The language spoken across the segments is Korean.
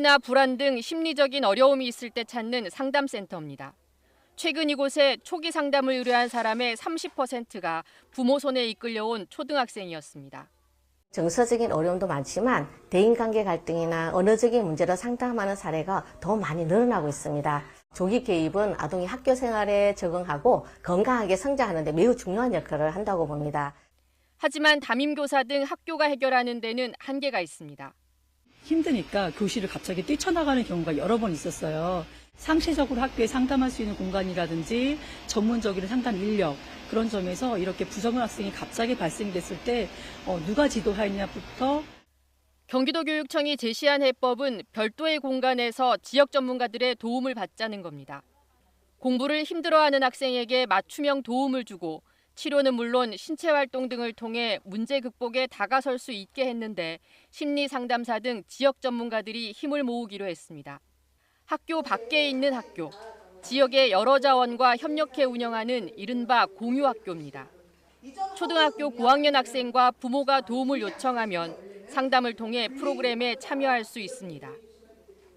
우울이나 불안 등 심리적인 어려움이 있을 때 찾는 상담센터입니다. 최근 이곳에 초기 상담을 의뢰한 사람의 30%가 부모 손에 이끌려온 초등학생이었습니다. 정서적인 어려움도 많지만 대인관계 갈등이나 언어적인 문제로 상담하는 사례가 더 많이 늘어나고 있습니다. 조기 개입은 아동이 학교 생활에 적응하고 건강하게 성장하는 데 매우 중요한 역할을 한다고 봅니다. 하지만 담임교사 등 학교가 해결하는 데는 한계가 있습니다. 힘드니까 교실을 갑자기 뛰쳐나가는 경우가 여러 번 있었어요. 상시적으로 학교에 상담할 수 있는 공간이라든지 전문적인 상담 인력, 그런 점에서 이렇게 부정한 학생이 갑자기 발생됐을 때 누가 지도하느냐부터. 경기도교육청이 제시한 해법은 별도의 공간에서 지역 전문가들의 도움을 받자는 겁니다. 공부를 힘들어하는 학생에게 맞춤형 도움을 주고 치료는 물론 신체 활동 등을 통해 문제 극복에 다가설 수 있게 했는데 심리 상담사 등 지역 전문가들이 힘을 모으기로 했습니다. 학교 밖에 있는 학교, 지역의 여러 자원과 협력해 운영하는 이른바 공유학교입니다. 초등학교 고학년 학생과 부모가 도움을 요청하면 상담을 통해 프로그램에 참여할 수 있습니다.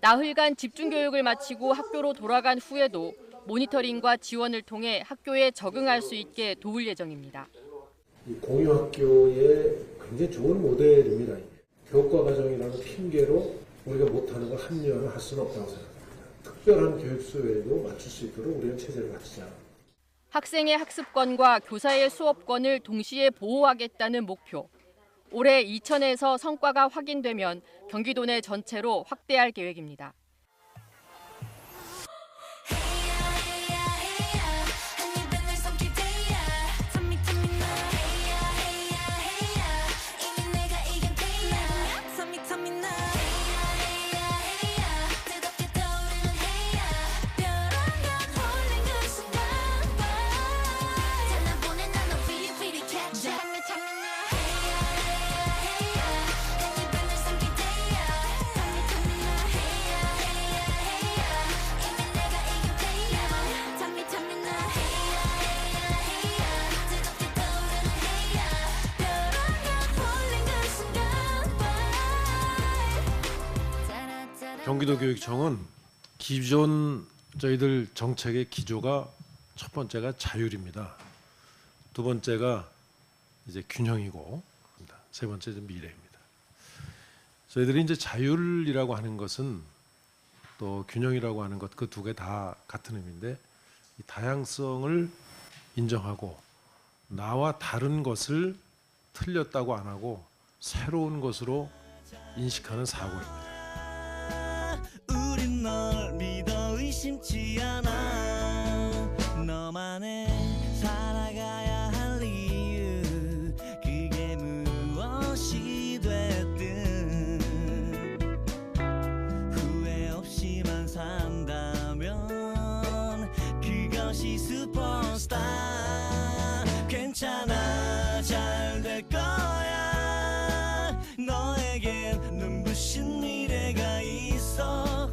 나흘간 집중교육을 마치고 학교로 돌아간 후에도 모니터링과 지원을 통해 학교에 적응할 수 있게 도울 예정입니다. 이 공유학교의 굉장히 좋은 모델입니다. 교과 과정이라는 핑계로 우리가 못하는 걸 합리화를 할 수는 없다고 생각합니다. 특별한 교육 수요에도 맞출 수 있도록 우리가 체제를 갖추자. 학생의 학습권과 교사의 수업권을 동시에 보호하겠다는 목표. 올해 2000에서 성과가 확인되면 경기도 내 전체로 확대할 계획입니다. 경기도교육청은 기존 저희들 정책의 기조가 첫 번째가 자율입니다. 두 번째가 이제 균형이고 세 번째는 미래입니다. 저희들이 이제 자율이라고 하는 것은 또 균형이라고 하는 것 그 두 개 다 같은 의미인데 이 다양성을 인정하고 나와 다른 것을 틀렸다고 안 하고 새로운 것으로 인식하는 사고입니다. 우린 널 믿어 의심치 않아. 너만의 살아가야 할 이유 그게 무엇이 됐든 후회 없이만 산다면 그것이 슈퍼스타. 괜찮아 잘 될 거야. 너에겐 눈부신 미래가 있어.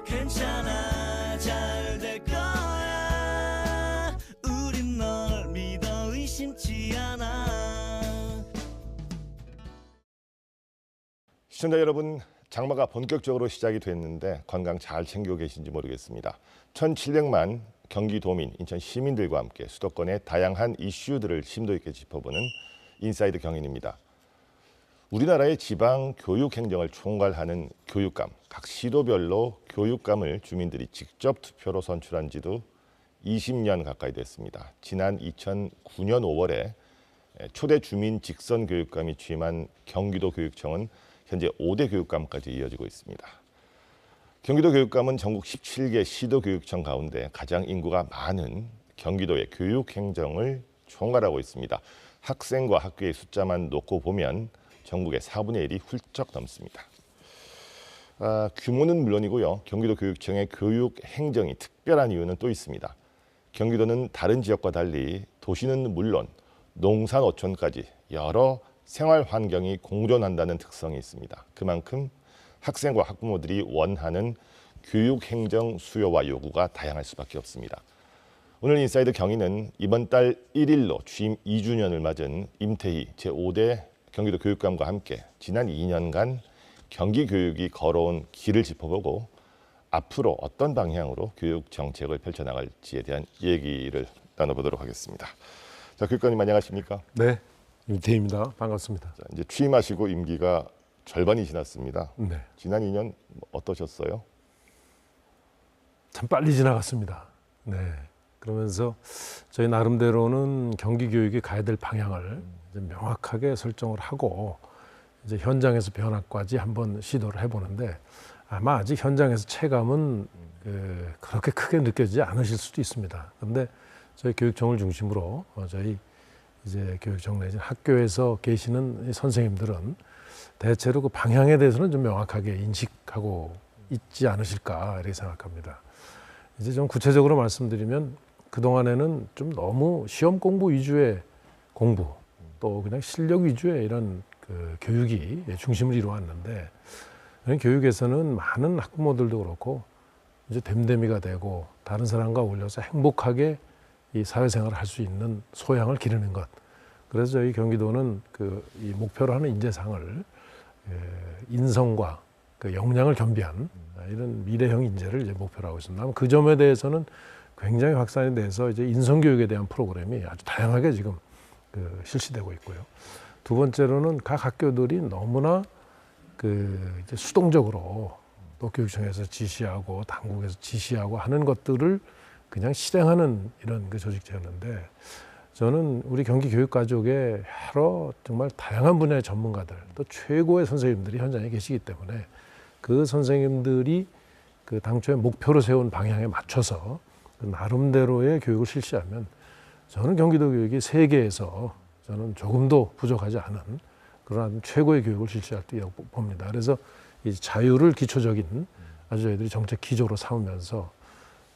괜찮아 잘 될 거야. 우린 널 믿어 의심치 않아. 시청자 여러분, 장마가 본격적으로 시작이 됐는데 건강 잘 챙기고 계신지 모르겠습니다. 1,700만 경기도민, 인천 시민들과 함께 수도권의 다양한 이슈들을 심도 있게 짚어보는 인사이드 경인입니다. 우리나라의 지방 교육 행정을 총괄하는 교육감, 각 시도별로 교육감을 주민들이 직접 투표로 선출한 지도 20년 가까이 됐습니다. 지난 2009년 5월에 초대 주민 직선 교육감이 취임한 경기도 교육청은 현재 5대 교육감까지 이어지고 있습니다. 경기도 교육감은 전국 17개 시도 교육청 가운데 가장 인구가 많은 경기도의 교육 행정을 총괄하고 있습니다. 학생과 학교의 숫자만 놓고 보면 전국의 4분의 1이 훌쩍 넘습니다. 규모는 물론이고요. 경기도 교육청의 교육 행정이 특별한 이유는 또 있습니다. 경기도는 다른 지역과 달리 도시는 물론 농사 노촌까지 여러 생활 환경이 공존한다는 특성이 있습니다. 그만큼 학생과 학부모들이 원하는 교육 행정 수요와 요구가 다양할 수밖에 없습니다. 오늘 인사이드 경인은 이번 달 1일로 취임 2주년을 맞은 임태희 제5대 경기도 교육감과 함께 지난 2년간 경기교육이 걸어온 길을 짚어보고 앞으로 어떤 방향으로 교육 정책을 펼쳐나갈지에 대한 얘기를 나눠보도록 하겠습니다. 자, 교육관님 안녕하십니까? 네, 임태희입니다. 반갑습니다. 자, 이제 취임하시고 임기가 절반이 지났습니다. 네, 지난 2년 어떠셨어요? 참 빨리 지나갔습니다. 네, 그러면서 저희 나름대로는 경기 교육이 가야 될 방향을 이제 명확하게 설정을 하고 이제 현장에서 변화까지 한번 시도를 해보는데 아마 아직 현장에서 체감은 그렇게 크게 느껴지지 않으실 수도 있습니다. 그런데 저희 교육청을 중심으로 저희 이제 교육청 내지 학교에서 계시는 선생님들은 대체로 그 방향에 대해서는 좀 명확하게 인식하고 있지 않으실까 이렇게 생각합니다. 이제 좀 구체적으로 말씀드리면 그동안에는 좀 너무 시험 공부 위주의 공부 또 그냥 실력 위주의 이런 그 교육이 중심을 이루었는데 교육에서는 많은 학부모들도 그렇고 이제 됨됨이가 되고 다른 사람과 어울려서 행복하게 이 사회생활을 할 수 있는 소양을 기르는 것. 그래서 저희 경기도는 이 목표로 하는 인재상을 인성과 그 역량을 겸비한 이런 미래형 인재를 이제 목표로 하고 있습니다. 그 점에 대해서는 굉장히 확산이 돼서 이제 인성교육에 대한 프로그램이 아주 다양하게 지금 실시되고 있고요. 두 번째로는 각 학교들이 너무나 이제 수동적으로 또 교육청에서 지시하고 당국에서 지시하고 하는 것들을 그냥 실행하는 이런 조직체였는데 저는 우리 경기 교육가족의 여러 정말 다양한 분야의 전문가들 또 최고의 선생님들이 현장에 계시기 때문에 그 선생님들이 당초에 목표로 세운 방향에 맞춰서 나름대로의 교육을 실시하면 저는 경기도 교육이 세계에서 저는 조금도 부족하지 않은 그런 최고의 교육을 실시할 수 있다고 봅니다. 그래서 이 자유를 기초적인 아주 저희들이 정책 기조로 삼으면서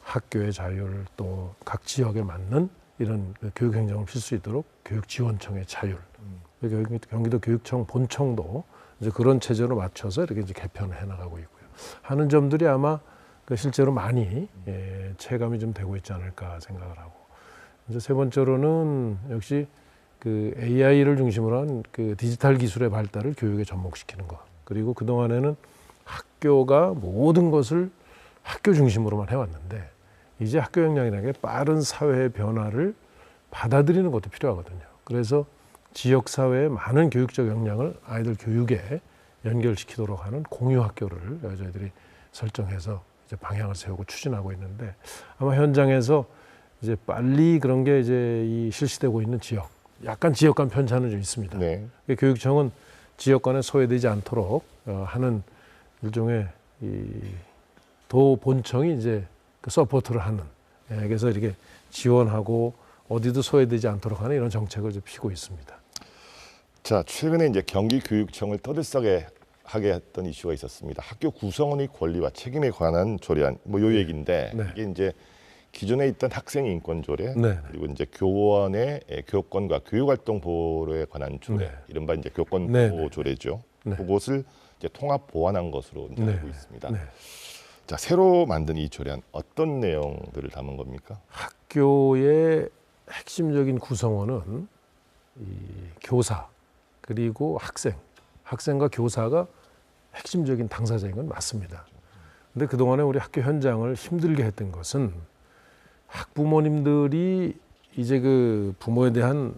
학교의 자율 또 각 지역에 맞는 이런 교육 행정을 필 수 있도록 교육지원청의 자율, 경기도 교육청 본청도 이제 그런 체제로 맞춰서 이렇게 이제 개편을 해나가고 있고요. 하는 점들이 아마 실제로 많이 체감이 좀 되고 있지 않을까 생각을 하고 이제 세 번째로는 역시 AI를 중심으로 한 디지털 기술의 발달을 교육에 접목시키는 것. 그리고 그동안에는 학교가 모든 것을 학교 중심으로만 해왔는데 이제 학교 역량이라는 게 빠른 사회의 변화를 받아들이는 것도 필요하거든요. 그래서 지역사회의 많은 교육적 역량을 아이들 교육에 연결시키도록 하는 공유 학교를 저희들이 설정해서 이제 방향을 세우고 추진하고 있는데 아마 현장에서 이제 빨리 그런 게 이제 실시되고 있는 지역, 약간 지역 간 편차는 좀 있습니다. 네. 교육청은 지역 간에 소외되지 않도록 하는 일종의 도 본청이 이제 서포트를 하는, 그래서 이렇게 지원하고 어디도 소외되지 않도록 하는 이런 정책을 이제 피고 있습니다. 자, 최근에 이제 경기교육청을 떠들썩하게 했던 이슈가 있었습니다. 학교 구성원의 권리와 책임에 관한 조례안, 요 얘기인데 네. 이게 이제 기존에 있던 학생 인권 조례 네. 그리고 이제 교원의 교권과 교육활동 보호에 관한 조례, 네. 이른바 이제 교권 네. 보호 조례죠. 네. 그것을 이제 통합 보완한 것으로 이제 네. 알고 있습니다. 네. 자, 새로 만든 이 조례안 어떤 내용들을 담은 겁니까? 학교의 핵심적인 구성원은 이 교사 그리고 학생과 교사가 핵심적인 당사자인 건 맞습니다. 근데 그동안에 우리 학교 현장을 힘들게 했던 것은 학부모님들이 이제 부모에 대한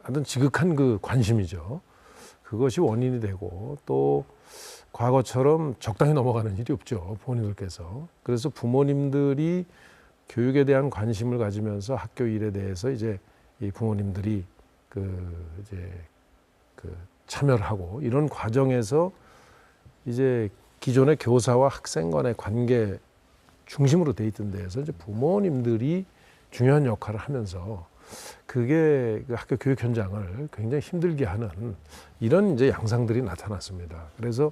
어떤 지극한 관심이죠. 그것이 원인이 되고 또 과거처럼 적당히 넘어가는 일이 없죠. 부모님들께서. 그래서 부모님들이 교육에 대한 관심을 가지면서 학교 일에 대해서 이제 이 부모님들이 참여를 하고 이런 과정에서 이제 기존의 교사와 학생 간의 관계 중심으로 돼 있던 데에서 이제 부모님들이 중요한 역할을 하면서 그게 학교 교육 현장을 굉장히 힘들게 하는 이런 이제 양상들이 나타났습니다. 그래서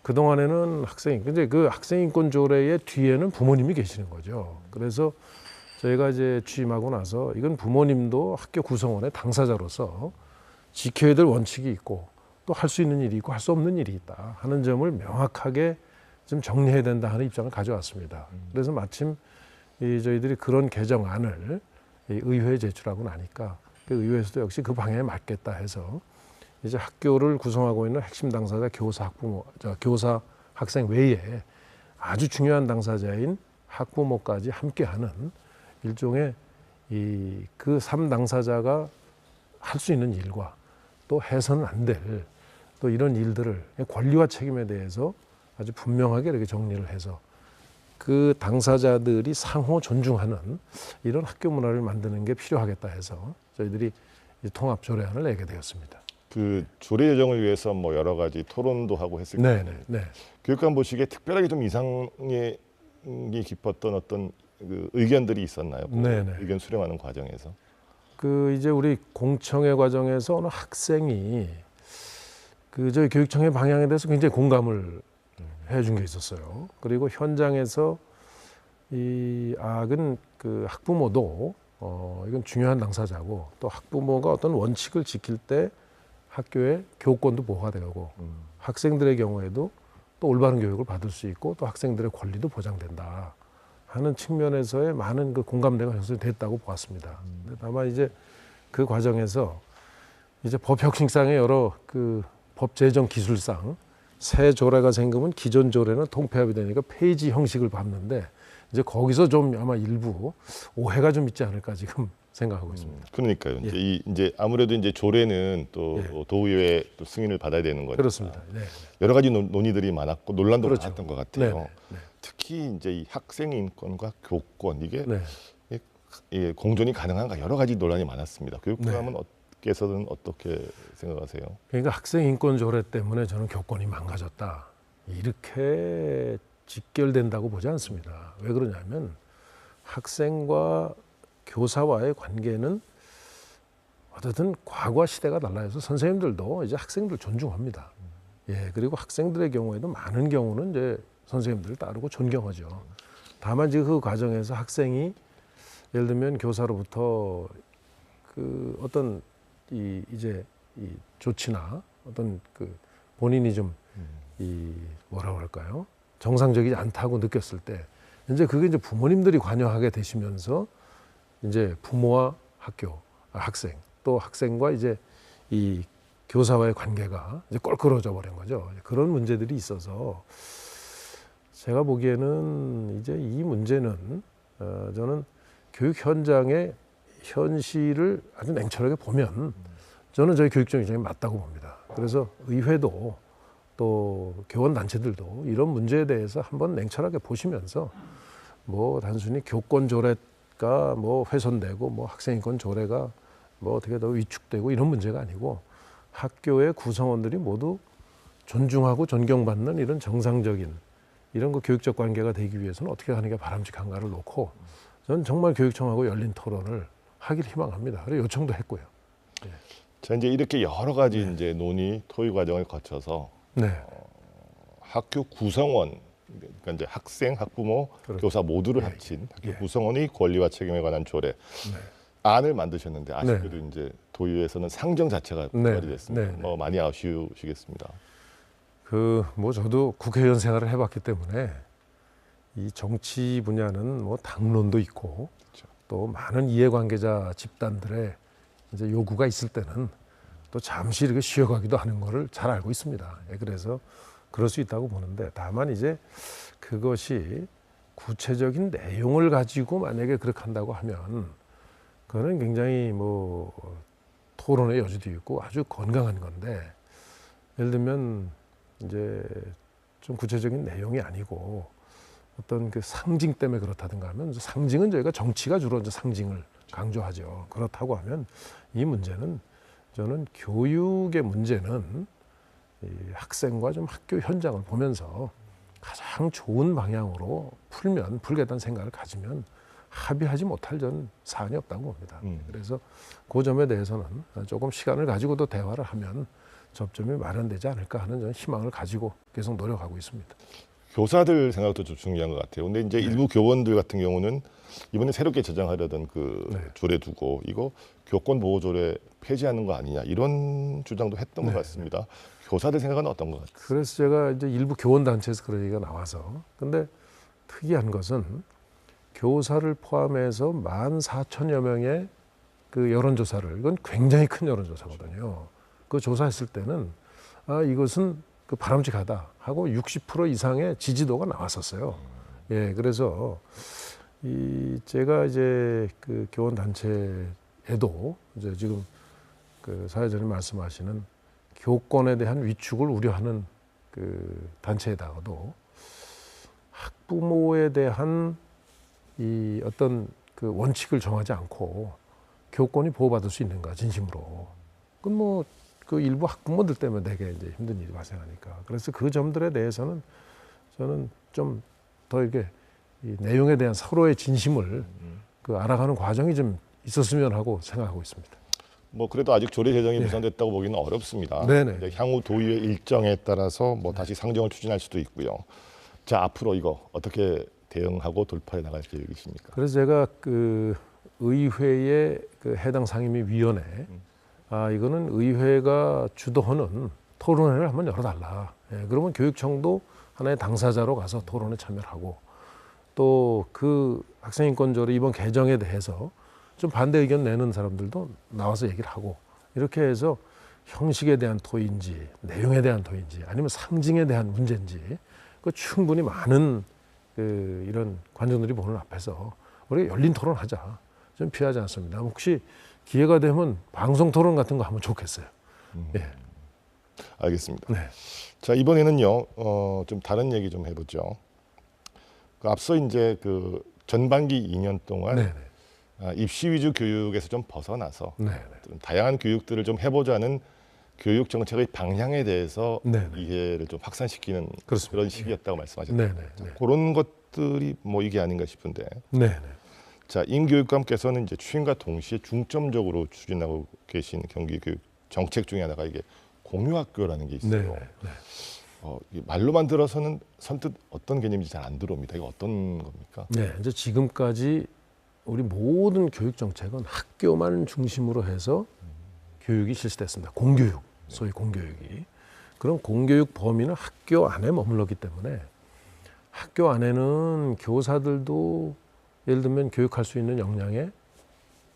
그동안에는 근데 그 학생 인권 조례의 뒤에는 부모님이 계시는 거죠. 그래서 저희가 이제 취임하고 나서 이건 부모님도 학교 구성원의 당사자로서 지켜야 될 원칙이 있고 또 할 수 있는 일이 있고 할 수 없는 일이 있다 하는 점을 명확하게 좀 정리해야 된다 하는 입장을 가져왔습니다. 그래서 마침 저희들이 그런 개정안을 의회에 제출하고 나니까 의회에서도 역시 그 방향에 맞겠다 해서 이제 학교를 구성하고 있는 핵심 당사자 교사, 학부모, 교사, 학생 외에 아주 중요한 당사자인 학부모까지 함께하는 일종의 그 3당사자가 할 수 있는 일과 또 해서는 안 될 또 이런 일들을 권리와 책임에 대해서 아주 분명하게 이렇게 정리를 해서 그 당사자들이 상호 존중하는 이런 학교 문화를 만드는 게 필요하겠다 해서 저희들이 통합 조례안을 내게 되었습니다. 그 조례 제정을 위해서 뭐 여러 가지 토론도 하고 했을 텐데 네. 교육감 보시기에 특별하게 좀 인상이 깊었던 어떤 그 의견들이 있었나요? 네네. 의견 수렴하는 과정에서. 그 이제 우리 공청회 과정에서 어느 학생이 그 저희 교육청의 방향에 대해서 굉장히 공감을 해준 게 있었어요. 그리고 현장에서 이 악은 그 학부모도 이건 중요한 당사자고 또 학부모가 어떤 원칙을 지킬 때 학교의 교권도 보호가 되고 학생들의 경우에도 또 올바른 교육을 받을 수 있고 또 학생들의 권리도 보장된다 하는 측면에서의 많은 그 공감대가 형성됐다고 보았습니다. 다만 이제 그 과정에서 이제 법혁신상의 여러 그 법 제정 기술상 새 조례가 생기면 기존 조례는 통폐합이 되니까 페이지 형식을 밟는데 이제 거기서 좀 아마 일부 오해가 좀 있지 않을까 지금 생각하고 있습니다. 그러니까요. 예. 이제 아무래도 이제 조례는 또 예. 도의회 또 승인을 받아야 되는 거니까. 그렇습니다. 네. 여러 가지 논의들이 많았고 논란도 그렇죠. 많았던 것 같아요. 네. 특히 이제 이 학생 인권과 교권 이게 네. 공존이 가능한가 여러 가지 논란이 많았습니다. 교육감은 께서는 어떻게 생각하세요? 그러니까 학생 인권 조례 때문에 저는 교권이 망가졌다 이렇게 직결된다고 보지 않습니다. 왜 그러냐면 학생과 교사와의 관계는 어쨌든 과거와 시대가 달라서 선생님들도 이제 학생들 존중합니다. 예, 그리고 학생들의 경우에도 많은 경우는 이제 선생님들을 따르고 존경하죠. 다만 이제 그 과정에서 학생이 예를 들면 교사로부터 그 어떤 이제 이 조치나 어떤 그 본인이 좀 이 뭐라 그럴까요? 정상적이지 않다고 느꼈을 때 이제 그게 이제 부모님들이 관여하게 되시면서 이제 부모와 학생 또 학생과 이제 이 교사와의 관계가 이제 껄끄러져 버린 거죠. 그런 문제들이 있어서 제가 보기에는 이제 이 문제는 저는 교육 현장의 현실을 아주 냉철하게 보면 저는 저희 교육청 입장이 맞다고 봅니다. 그래서 의회도 또 교원단체들도 이런 문제에 대해서 한번 냉철하게 보시면서 뭐 단순히 교권 조례가 뭐 훼손되고 뭐 학생인권 조례가 뭐 어떻게 더 위축되고 이런 문제가 아니고 학교의 구성원들이 모두 존중하고 존경받는 이런 정상적인 이런 그 교육적 관계가 되기 위해서는 어떻게 하는 게 바람직한가를 놓고 저는 정말 교육청하고 열린 토론을 하기를 희망합니다. 그래서 요청도 했고요. 자, 이제 이렇게 여러 가지 이제 논의, 토의 과정을 거쳐서 학교 구성원, 그러니까 이제 학생, 학부모, 그렇죠. 교사 모두를 합친 학교 구성원의 권리와 책임에 관한 조례 안을 만드셨는데 아쉽게도 이제 도의회에서는 상정 자체가 부활이 됐습니다. 뭐 많이 아쉬우시겠습니다. 그 뭐 저도 국회의원 생활을 해봤기 때문에 이 정치 분야는 뭐 당론도 있고 또 많은 이해관계자 집단들의 이제 요구가 있을 때는 또 잠시 이렇게 쉬어가기도 하는 거를 잘 알고 있습니다. 그래서 그럴 수 있다고 보는데 다만 이제 그것이 구체적인 내용을 가지고 만약에 그렇게 한다고 하면 그거는 굉장히 뭐 토론의 여지도 있고 아주 건강한 건데 예를 들면 이제 좀 구체적인 내용이 아니고 어떤 그 상징 때문에 그렇다든가 하면 상징은 저희가 정치가 주로 이제 상징을 강조하죠. 그렇다고 하면 이 문제는 저는 교육의 문제는 이 학생과 좀 학교 현장을 보면서 가장 좋은 방향으로 풀겠다는 생각을 가지면 합의하지 못할 전 사안이 없다고 봅니다. 그래서 그 점에 대해서는 조금 시간을 가지고도 대화를 하면 접점이 마련되지 않을까 하는 저는 희망을 가지고 계속 노력하고 있습니다. 교사들 생각도 좀 중요한 것 같아요. 근데 이제 일부 교원들 같은 경우는 이번에 새롭게 제정하려던 그 조례 두고 이거 교권 보호 조례 폐지하는 거 아니냐 이런 주장도 했던 것 같습니다. 교사들 생각은 어떤 것 같아요? 그래서 제가 이제 일부 교원 단체에서 그런 얘기가 나와서 근데 특이한 것은 교사를 포함해서 14,000여 명의 그 여론조사를 이건 굉장히 큰 여론조사거든요. 그 조사했을 때는 이것은 그 바람직하다 하고 60% 이상의 지지도가 나왔었어요. 예, 그래서 제가 이제 그 교원 단체에도 이제 지금 그 사회자님 말씀하시는 교권에 대한 위축을 우려하는 그 단체에다가도 학부모에 대한 이 어떤 그 원칙을 정하지 않고 교권이 보호받을 수 있는가 진심으로. 그건 뭐 그 일부 학부모들 때문에 되게 이제 힘든 일이 발생하니까. 그래서 그 점들에 대해서는 저는 좀 더 이게 이 내용에 대한 서로의 진심을 그 알아가는 과정이 좀 있었으면 하고 생각하고 있습니다. 뭐 그래도 아직 조례 제정이 네. 무산됐다고 보기는 어렵습니다. 네네. 이제 향후 도의회 일정에 따라서 뭐 다시 상정을 추진할 수도 있고요. 자, 앞으로 이거 어떻게 대응하고 돌파해 나갈 계획이십니까? 그래서 제가 그 의회의 그 해당 상임위원회 이거는 의회가 주도하는 토론회를 한번 열어달라. 예, 그러면 교육청도 하나의 당사자로 가서 토론에 참여를 하고 또 그 학생인권조례 이번 개정에 대해서 좀 반대 의견 내는 사람들도 나와서 얘기를 하고 이렇게 해서 형식에 대한 토의인지 내용에 대한 토의인지 아니면 상징에 대한 문제인지 그 충분히 많은 그 이런 관중들이 보는 앞에서 우리가 열린 토론하자. 좀 피하지 않습니다. 혹시 기회가 되면 방송 토론 같은 거 하면 좋겠어요. 예. 알겠습니다. 네. 자, 이번에는요, 좀 다른 얘기 좀 해보죠. 그 앞서 이제 그 전반기 2년 동안 네네. 입시 위주 교육에서 좀 벗어나서 네네. 좀 다양한 교육들을 좀 해보자는 교육 정책의 방향에 대해서 네네. 이해를 좀 확산시키는 그렇습니다. 그런 시기였다고 말씀하셨는데 네네. 그런 것들이 뭐 이게 아닌가 싶은데 네네. 자, 임교육감께서는 이제 추진과 동시에 중점적으로 추진하고 계신 경기교육 정책 중에 하나가 이게 공유학교라는 게 있어요. 네네. 네. 이 말로만 들어서는 선뜻 어떤 개념인지 잘 안 들어옵니다. 이거 어떤 겁니까? 네, 이제 지금까지 우리 모든 교육 정책은 학교만 중심으로 해서 교육이 실시됐습니다. 공교육, 소위 공교육이. 그럼 공교육 범위는 학교 안에 머물렀기 때문에 학교 안에는 교사들도 예를 들면 교육할 수 있는 역량에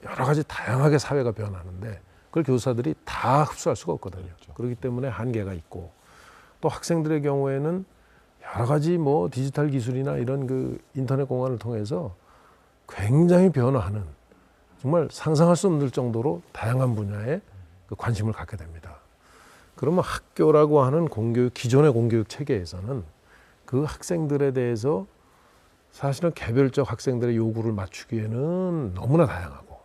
여러 가지 다양하게 사회가 변하는데 그걸 교사들이 다 흡수할 수가 없거든요. 그렇기 때문에 한계가 있고 또 학생들의 경우에는 여러 가지 뭐 디지털 기술이나 이런 그 인터넷 공간을 통해서 굉장히 변화하는 정말 상상할 수 없는 정도로 다양한 분야에 그 관심을 갖게 됩니다. 그러면 학교라고 하는 공교육, 기존의 공교육 체계에서는 그 학생들에 대해서 사실은 개별적 학생들의 요구를 맞추기에는 너무나 다양하고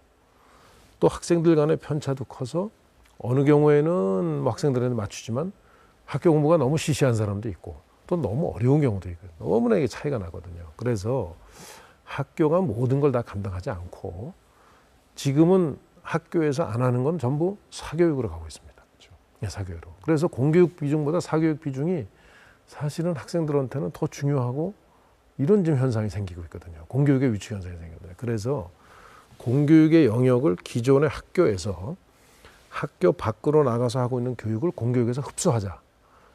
또 학생들 간의 편차도 커서 어느 경우에는 뭐 학생들한테 맞추지만 학교 공부가 너무 시시한 사람도 있고 또 너무 어려운 경우도 있고 너무나 이게 차이가 나거든요. 그래서 학교가 모든 걸 다 감당하지 않고 지금은 학교에서 안 하는 건 전부 사교육으로 가고 있습니다. 그렇죠. 네, 사교육으로. 그래서 공교육 비중보다 사교육 비중이 사실은 학생들한테는 더 중요하고 이런 지금 현상이 생기고 있거든요. 공교육의 위축 현상이 생기거든요. 그래서 공교육의 영역을 기존의 학교에서 학교 밖으로 나가서 하고 있는 교육을 공교육에서 흡수하자.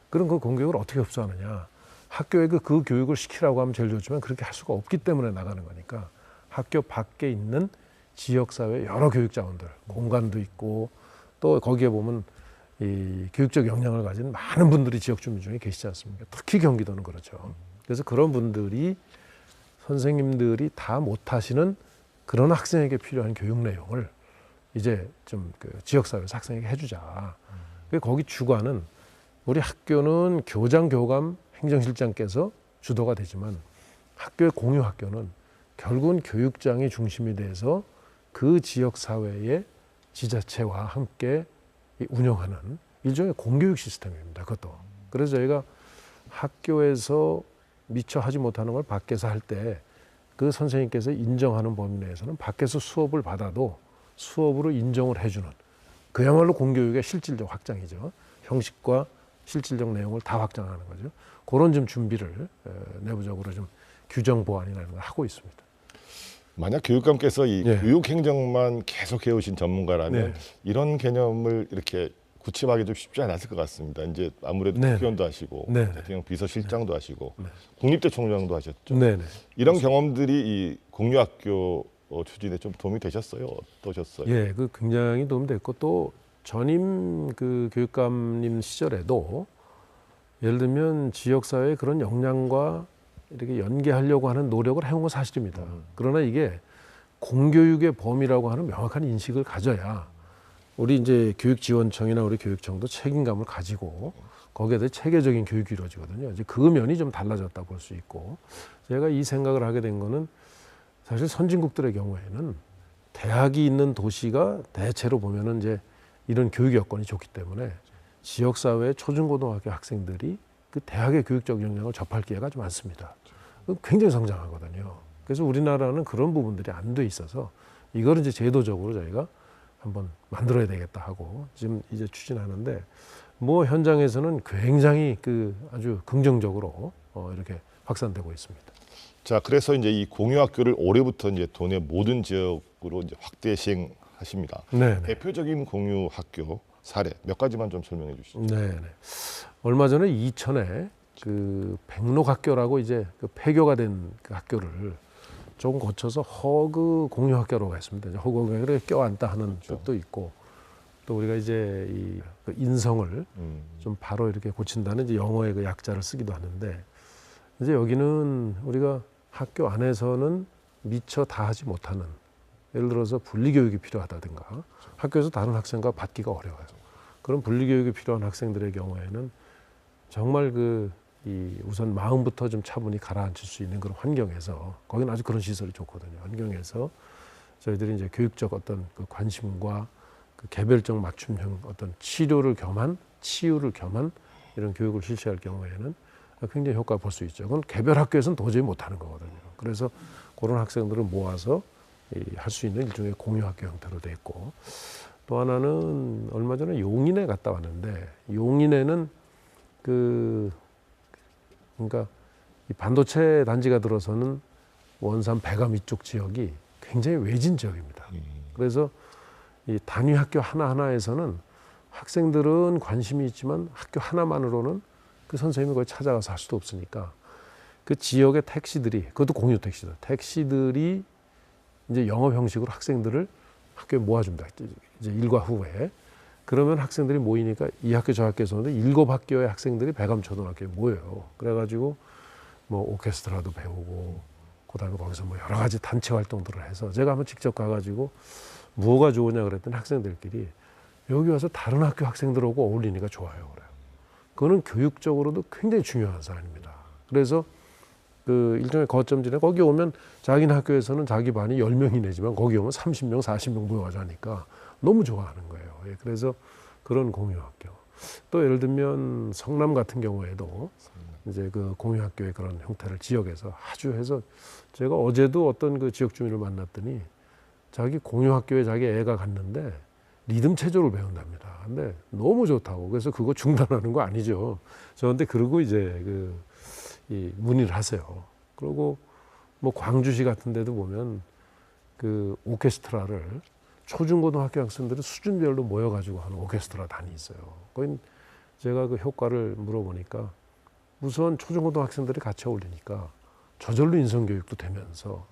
그럼 그 공교육을 어떻게 흡수하느냐. 학교에 그 교육을 시키라고 하면 제일 좋지만 그렇게 할 수가 없기 때문에 나가는 거니까 학교 밖에 있는 지역사회 여러 교육 자원들, 공간도 있고 또 거기에 보면 이 교육적 역량을 가진 많은 분들이 지역 주민 중에 계시지 않습니까? 특히 경기도는 그렇죠. 그래서 그런 분들이 선생님들이 다 못하시는 그런 학생에게 필요한 교육 내용을 이제 좀 그 지역사회에서 학생에게 해주자. 거기 주관은 우리 학교는 교장, 교감, 행정실장께서 주도가 되지만 학교의 공유학교는 결국은 교육장이 중심이 돼서 그 지역사회의 지자체와 함께 운영하는 일종의 공교육 시스템입니다. 그것도. 그래서 저희가 학교에서 미처 하지 못하는 걸 밖에서 할 때 그 선생님께서 인정하는 범위 내에서는 밖에서 수업을 받아도 수업으로 인정을 해주는 그야말로 공교육의 실질적 확장이죠. 형식과 실질적 내용을 다 확장하는 거죠. 그런 좀 준비를 내부적으로 좀 규정 보완이나 이런 걸 하고 있습니다. 만약 교육감께서 이 네. 교육 행정만 계속 해오신 전문가라면 네. 이런 개념을 이렇게 구체화하기 좀 쉽지 않았을 것 같습니다. 이제 아무래도 네. 국회의원도 하시고 네. 대통령 비서실장도 하시고 네. 국립대 총장도 하셨죠. 네네. 이런 경험들이 이 공유학교 추진에 좀 도움이 되셨어요? 어떠셨어요? 예, 그 굉장히 도움됐고 또 전임 그 교육감님 시절에도 예를 들면 지역사회의 그런 역량과 이렇게 연계하려고 하는 노력을 해온 건 사실입니다. 그러나 이게 공교육의 범위라고 하는 명확한 인식을 가져야 우리 이제 교육지원청이나 우리 교육청도 책임감을 가지고 거기에 대해 체계적인 교육이 이루어지거든요. 이제 그 면이 좀 달라졌다 볼 수 있고, 제가 이 생각을 하게 된 거는 사실 선진국들의 경우에는 대학이 있는 도시가 대체로 보면은 이제 이런 교육 여건이 좋기 때문에 지역사회 초중고등학교 학생들이 그 대학의 교육적 역량을 접할 기회가 좀 많습니다. 굉장히 성장하거든요. 그래서 우리나라는 그런 부분들이 안 돼 있어서 이거를 이제 제도적으로 저희가 한번 만들어야 되겠다 하고 지금 이제 추진하는데, 뭐 현장에서는 굉장히 그 아주 긍정적으로 이렇게 확산되고 있습니다. 자, 그래서 이제 이 공유학교를 올해부터 이제 도내 모든 지역으로 이제 확대 시행하십니다. 네. 대표적인 공유학교 사례 몇 가지만 좀 설명해 주시죠. 네. 얼마 전에 이천에 그 백록학교라고 이제 그 폐교가 된 그 학교를 조금 거쳐서 허그 공유학교라고 했습니다. 허그 공유학교를 껴안다 하는 뜻도 있고, 또 우리가 이제 이 그 인성을 좀 바로 이렇게 고친다는 이제 영어의 그 약자를 쓰기도 하는데, 이제 여기는 우리가 학교 안에서는 미처 다 하지 못하는, 예를 들어서 분리교육이 필요하다든가 학교에서 다른 학생과 받기가 어려워요. 그런 분리교육이 필요한 학생들의 경우에는 정말 이 우선 마음부터 좀 차분히 가라앉힐 수 있는 그런 환경에서, 거기는 아주 그런 시설이 좋거든요. 환경에서 저희들이 이제 교육적 어떤 그 관심과 그 개별적 맞춤형 어떤 치료를 겸한 이런 교육을 실시할 경우에는 굉장히 효과를 볼 수 있죠. 그건 개별 학교에서는 도저히 못하는 거거든요. 그래서 그런 학생들을 모아서 할 수 있는 일종의 공유학교 형태로 돼 있고, 또 하나는 얼마 전에 용인에 갔다 왔는데, 용인에는 그러니까 이 반도체 단지가 들어서는 원산 배감 이쪽 지역이 굉장히 외진 지역입니다. 그래서 이 단위 학교 하나하나에서는 학생들은 관심이 있지만 학교 하나만으로는 그 선생님이 거기 찾아가서 할 수도 없으니까 그 지역의 택시들이, 그것도 공유 택시들이 이제 영업 형식으로 학생들을 학교에 모아줍니다. 이제 일과 후에. 그러면 학생들이 모이니까 이 학교 저 학교에서는 7학교의 학생들이 배감초등학교에 모여요. 그래가지고 뭐 오케스트라도 배우고, 그다음에 거기서 뭐 여러 가지 단체 활동들을 해서, 제가 한번 직접 가가지고 뭐가 좋으냐 그랬더니 학생들끼리 여기 와서 다른 학교 학생들하고 어울리니까 좋아요 그래요. 그거는 교육적으로도 굉장히 중요한 사안입니다. 그래서 그 일종의 거점지에 거기 오면 자기네 학교에서는 자기 반이 10명이 내지만 거기 오면 30명, 40명 모여가지고 하니까 너무 좋아하는 거예요. 예, 그래서 그런 공유학교. 또 예를 들면 성남 같은 경우에도 이제 그 공유학교의 그런 형태를 지역에서 아주 해서, 제가 어제도 어떤 그 지역 주민을 만났더니 자기 공유학교에 자기 애가 갔는데 리듬 체조를 배운답니다. 근데 너무 좋다고. 그래서 그거 중단하는 거 아니죠. 저한테 그러고 이제 이 문의를 하세요. 그리고 뭐 광주시 같은 데도 보면 그 오케스트라를 초중고등학교 학생들이 수준별로 모여가지고 하는 오케스트라 단이 있어요. 거긴 제가 그 효과를 물어보니까 우선 초중고등학생들이 같이 어울리니까 저절로 인성교육도 되면서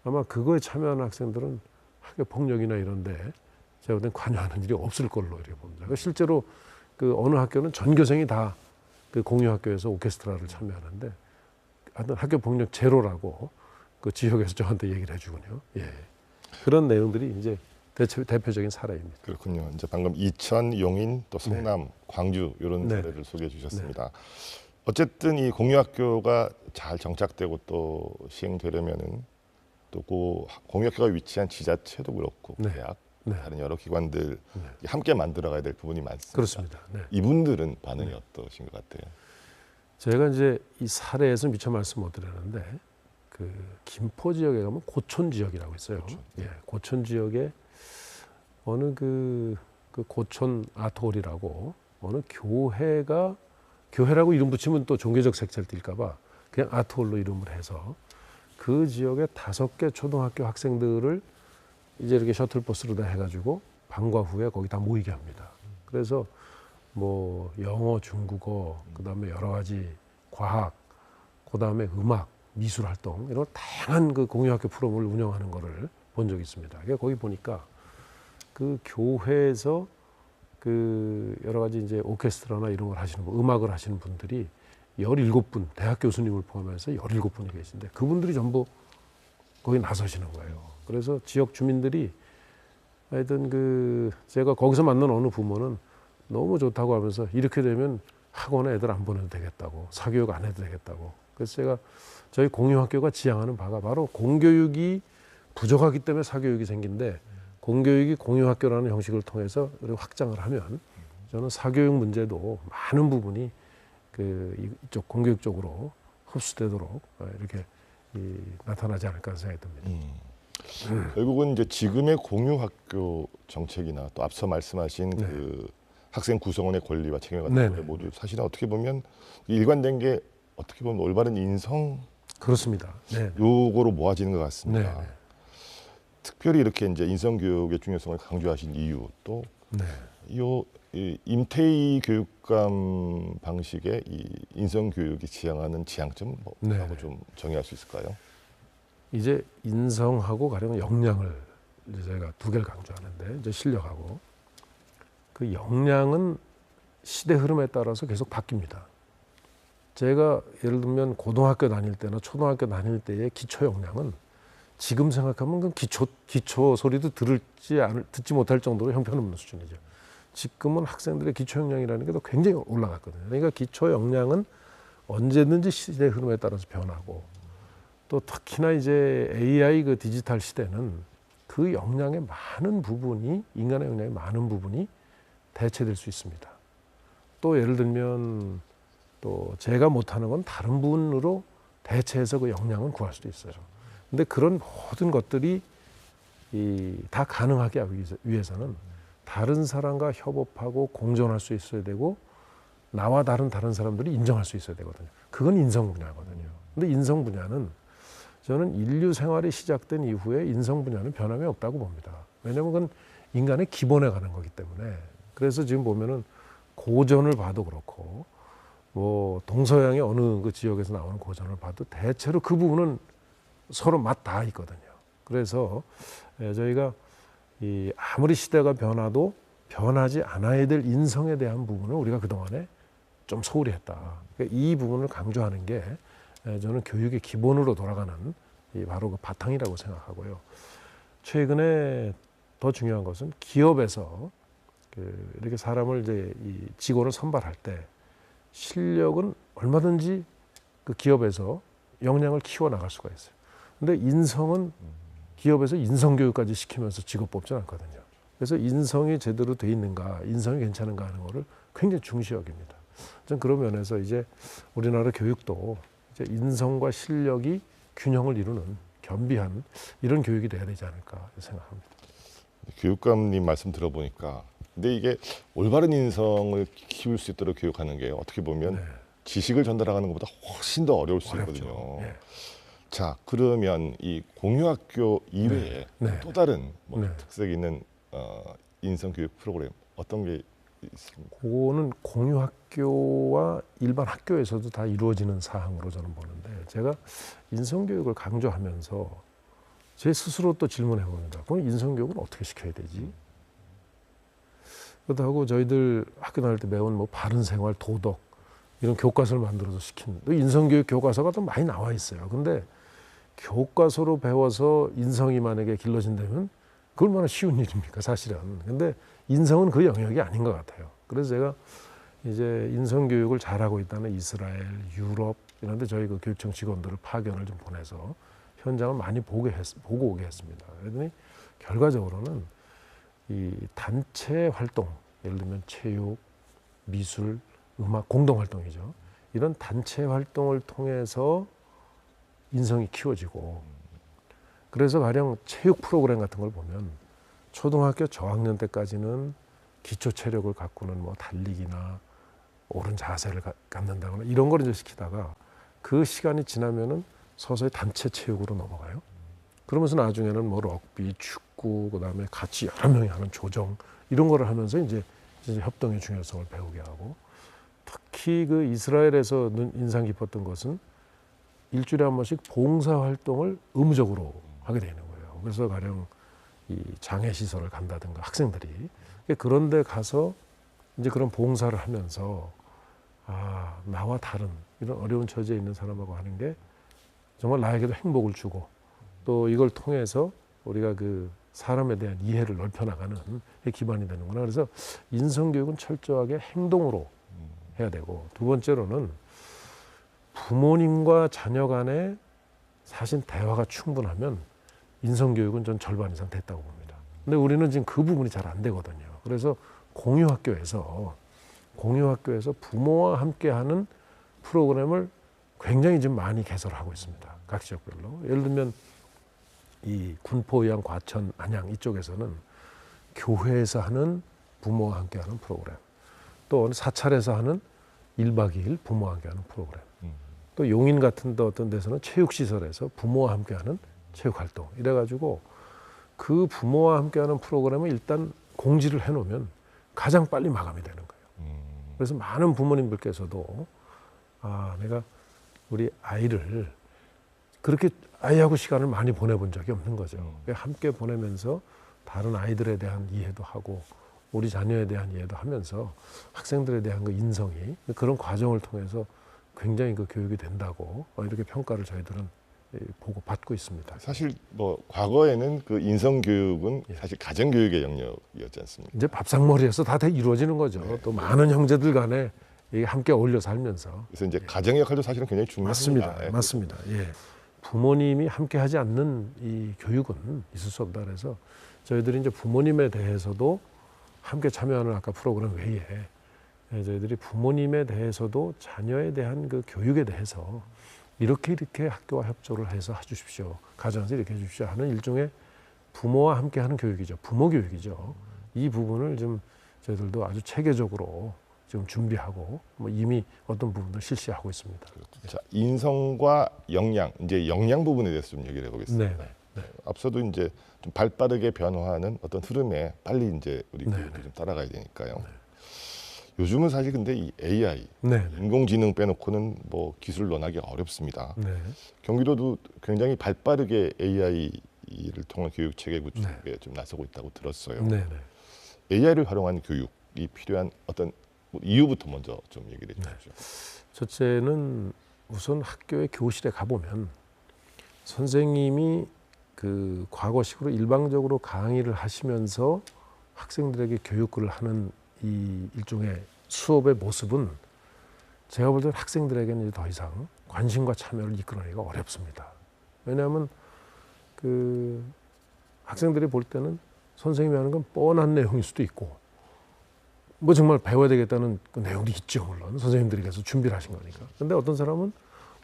아마 그거에 참여하는 학생들은 학교 폭력이나 이런데 제가 볼 땐 관여하는 일이 없을 걸로 이렇게 봅니다. 실제로 그 어느 학교는 전교생이 다 그 공유학교에서 오케스트라를 참여하는데 하여튼 학교 폭력 제로라고 그 지역에서 저한테 얘기를 해주군요. 예. 그런 내용들이 이제 대표적인 사례입니다. 그렇군요. 이제 방금 이천, 용인, 또 성남, 네. 광주 이런 네. 사례를 소개해 주셨습니다. 어쨌든 이 공유학교가 잘 정착되고 또 시행되려면은 또 그 공유학교가 위치한 지자체도 그렇고 네. 대학, 네. 다른 여러 기관들 네. 함께 만들어가야 될 부분이 많습니다. 그렇습니다. 네. 이분들은 반응이 어떠신 것 같아요? 제가 이제 이 사례에서 미처 말씀 못 드렸는데, 그 김포 지역에 가면 고촌 지역이라고 있어요. 고촌. 예, 고촌 지역에 어느 그 고촌 아트홀이라고 어느 교회라고 이름 붙이면 또 종교적 색채를 띌까봐 그냥 아트홀로 이름을 해서 그 지역에 5개 초등학교 학생들을 이제 이렇게 셔틀버스로 다 해가지고 방과 후에 거기 다 모이게 합니다. 그래서 뭐 영어, 중국어, 그다음에 여러 가지 과학, 그다음에 음악, 미술 활동 이런 다양한 그 공유학교 프로그램을 운영하는 거를 본 적이 있습니다. 거기 보니까 그 교회에서 그 여러 가지 이제 오케스트라나 이런 걸 하시는 분, 음악을 하시는 분들이 17분, 대학 교수님을 포함해서 17분이 계신데 그분들이 전부 거기 나서시는 거예요. 그래서 지역 주민들이 하여튼 그 제가 거기서 만난 어느 부모는 너무 좋다고 하면서 이렇게 되면 학원에 애들 안 보내도 되겠다고, 사교육 안 해도 되겠다고. 그래서 제가 저희 공유학교가 지향하는 바가 바로 공교육이 부족하기 때문에 사교육이 생긴데 공교육이 공유학교라는 형식을 통해서 확장을 하면 저는 사교육 문제도 많은 부분이 그 이쪽 공교육 쪽으로 흡수되도록 이렇게 나타나지 않을까 생각이 듭니다. 결국은 이제 지금의 공유학교 정책이나 또 앞서 말씀하신 네. 그 학생 구성원의 권리와 책임 같은 네네. 게 모두 사실은 어떻게 보면 일관된 게 어떻게 보면 올바른 인성 그렇습니다. 네. 요거로 모아지는 것 같습니다. 네네. 특별히 이렇게 이제 인성 교육의 중요성을 강조하신 이유 또 네. 이 임태희 교육감 방식의 이 인성 교육이 지향하는 지향점 뭐라고 네. 좀 정의할 수 있을까요? 이제 인성하고 가령 역량을 이제 제가 두 개를 강조하는데 이제 실력하고 그 역량은 시대 흐름에 따라서 계속 바뀝니다. 제가 예를 들면 고등학교 다닐 때나 초등학교 다닐 때의 기초 역량은 지금 생각하면 그 기초 소리도 듣지 못할 정도로 형편없는 수준이죠. 지금은 학생들의 기초 역량이라는 게 또 굉장히 올라갔거든요. 그러니까 기초 역량은 언제든지 시대 흐름에 따라서 변하고 또 특히나 이제 AI 그 디지털 시대는 그 역량의 많은 부분이 인간의 역량의 많은 부분이 대체될 수 있습니다. 또 예를 들면 또 제가 못하는 건 다른 분으로 대체해서 그 역량은 구할 수도 있어요. 근데 그런 모든 것들이 다 가능하게 하기 위해서는 다른 사람과 협업하고 공존할 수 있어야 되고 나와 다른 사람들이 인정할 수 있어야 되거든요. 그건 인성 분야거든요. 근데 인성 분야는 저는 인류 생활이 시작된 이후에 인성 분야는 변함이 없다고 봅니다. 왜냐하면 그건 인간의 기본에 가는 거기 때문에. 그래서 지금 보면은 고전을 봐도 그렇고 뭐 동서양의 어느 그 지역에서 나오는 고전을 봐도 대체로 그 부분은 서로 맛 다 있거든요. 그래서 저희가 아무리 시대가 변화도 변하지 않아야 될 인성에 대한 부분을 우리가 그동안에 좀 소홀히 했다. 그러니까 이 부분을 강조하는 게 저는 교육의 기본으로 돌아가는 바로 그 바탕이라고 생각하고요. 최근에 더 중요한 것은 기업에서 이렇게 사람을 이제 직원을 선발할 때 실력은 얼마든지 그 기업에서 역량을 키워 나갈 수가 있어요. 근데 인성은 기업에서 인성교육까지 시키면서 직업 뽑지 않거든요. 그래서 인성이 제대로 돼 있는가, 인성이 괜찮은가 하는 거를 굉장히 중시 여깁니다. 전 그런 면에서 이제 우리나라 교육도 이제 인성과 실력이 균형을 이루는 겸비한 이런 교육이 돼야 되지 않을까 생각합니다. 교육감님 말씀 들어보니까 근데 이게 올바른 인성을 키울 수 있도록 교육하는 게 어떻게 보면 네. 지식을 전달하는 것보다 훨씬 더 어려울 수 어렵죠. 있거든요. 네. 자, 그러면 이 공유학교 이외에 네. 또 다른 뭐 네. 특색 있는 인성 교육 프로그램 어떤 게 있습니까? 그거는 공유학교와 일반 학교에서도 다 이루어지는 사항으로 저는 보는데 제가 인성교육을 강조하면서 제 스스로 또 질문해 봅니다. 그럼 인성교육은 어떻게 시켜야 되지? 그렇다고 저희들 학교 다닐 때 배운 뭐 바른 생활, 도덕 이런 교과서를 만들어서 시키는 인성교육 교과서가 또 많이 나와 있어요. 근데 교과서로 배워서 인성이 만약에 길러진다면 그걸 얼마나 쉬운 일입니까, 사실은. 근데 인성은 그 영역이 아닌 것 같아요. 그래서 제가 이제 인성교육을 잘하고 있다는 이스라엘, 유럽 이런 데 저희 그 교육청 직원들을 파견을 좀 보내서 현장을 많이 보고 오게 했습니다. 그랬더니 결과적으로는 이 단체 활동, 예를 들면 체육, 미술, 음악, 공동활동이죠. 이런 단체 활동을 통해서 인성이 키워지고 그래서 가령 체육 프로그램 같은 걸 보면 초등학교 저학년 때까지는 기초 체력을 갖고는 뭐 달리기나 옳은 자세를 갖는다거나 이런 걸 이제 시키다가 그 시간이 지나면은 서서히 단체 체육으로 넘어가요. 그러면서 나중에는 뭐 럭비, 축구, 그다음에 같이 여러 명이 하는 조정 이런 거를 하면서 이제 협동의 중요성을 배우게 하고 특히 그 이스라엘에서 인상 깊었던 것은 일주일에 한 번씩 봉사 활동을 의무적으로 하게 되는 거예요. 그래서 가령 이 장애 시설을 간다든가 학생들이 그런 데 가서 이제 그런 봉사를 하면서 나와 다른 이런 어려운 처지에 있는 사람하고 하는 게 정말 나에게도 행복을 주고 또 이걸 통해서 우리가 그 사람에 대한 이해를 넓혀나가는 기반이 되는구나. 그래서 인성교육은 철저하게 행동으로 해야 되고, 두 번째로는 부모님과 자녀 간에 사실 대화가 충분하면 인성교육은 전 절반 이상 됐다고 봅니다. 근데 우리는 지금 그 부분이 잘 안 되거든요. 그래서 공유학교에서 부모와 함께하는 프로그램을 굉장히 지금 많이 개설하고 있습니다. 각 지역별로. 예를 들면 이 군포, 의왕, 과천, 안양 이쪽에서는 교회에서 하는 부모와 함께하는 프로그램, 또 사찰에서 하는 1박 2일 부모와 함께하는 프로그램, 또 용인 같은 데 어떤 데서는 체육시설에서 부모와 함께하는 체육활동, 이래가지고 그 부모와 함께하는 프로그램을 일단 공지를 해놓으면 가장 빨리 마감이 되는 거예요. 그래서 많은 부모님들께서도 내가 우리 아이를 그렇게 아이하고 시간을 많이 보내본 적이 없는 거죠. 함께 보내면서 다른 아이들에 대한 이해도 하고 우리 자녀에 대한 이해도 하면서 학생들에 대한 그 인성이 그런 과정을 통해서 굉장히 그 교육이 된다고 이렇게 평가를 저희들은 보고 받고 있습니다. 사실 뭐 과거에는 그 인성 교육은 사실 가정 교육의 영역이었지 않습니까? 이제 밥상머리에서 다 이루어지는 거죠. 네. 또 많은 형제들 간에 함께 어울려 살면서. 그래서 이제 가정의 역할도 사실은 굉장히 중요합니다. 맞습니다. 예. 맞습니다. 예. 부모님이 함께 하지 않는 이 교육은 있을 수 없다. 그래서 저희들이 이제 부모님에 대해서도 함께 참여하는 아까 프로그램 외에 저희들이 부모님에 대해서도 자녀에 대한 그 교육에 대해서 이렇게 학교와 협조를 해서 해주십시오. 가정에서 이렇게 해주십시오 하는 일종의 부모와 함께하는 교육이죠. 부모 교육이죠. 이 부분을 좀 저희들도 아주 체계적으로 지금 준비하고 이미 어떤 부분도 실시하고 있습니다. 자, 인성과 역량, 이제 역량 부분에 대해서 좀 얘기를 해보겠습니다. 네. 앞서도 이제 좀 발빠르게 변화하는 어떤 흐름에 빨리 이제 우리 교육이 좀 따라가야 되니까요. 요즘은 사실 근데 이 AI, 인공지능 빼놓고는 뭐 기술 논하기 어렵습니다. 경기도도 굉장히 발빠르게 AI를 통한 교육 체계 구축에 좀 나서고 있다고 들었어요. AI를 활용한 교육이 필요한 어떤 이유부터 먼저 좀 얘기를 해주십시오. 첫째는 우선 학교의 교실에 가보면 선생님이 그 과거식으로 일방적으로 강의를 하시면서 학생들에게 교육을 하는 이 일종의 수업의 모습은 제가 볼 때는 학생들에게는 이제 더 이상 관심과 참여를 이끌어내기가 어렵습니다. 왜냐하면 그 학생들이 볼 때는 선생님이 하는 건 뻔한 내용일 수도 있고 뭐 정말 배워야 되겠다는 그 내용도 있죠. 물론 선생님들이 계속 준비를 하신 거니까. 근데 어떤 사람은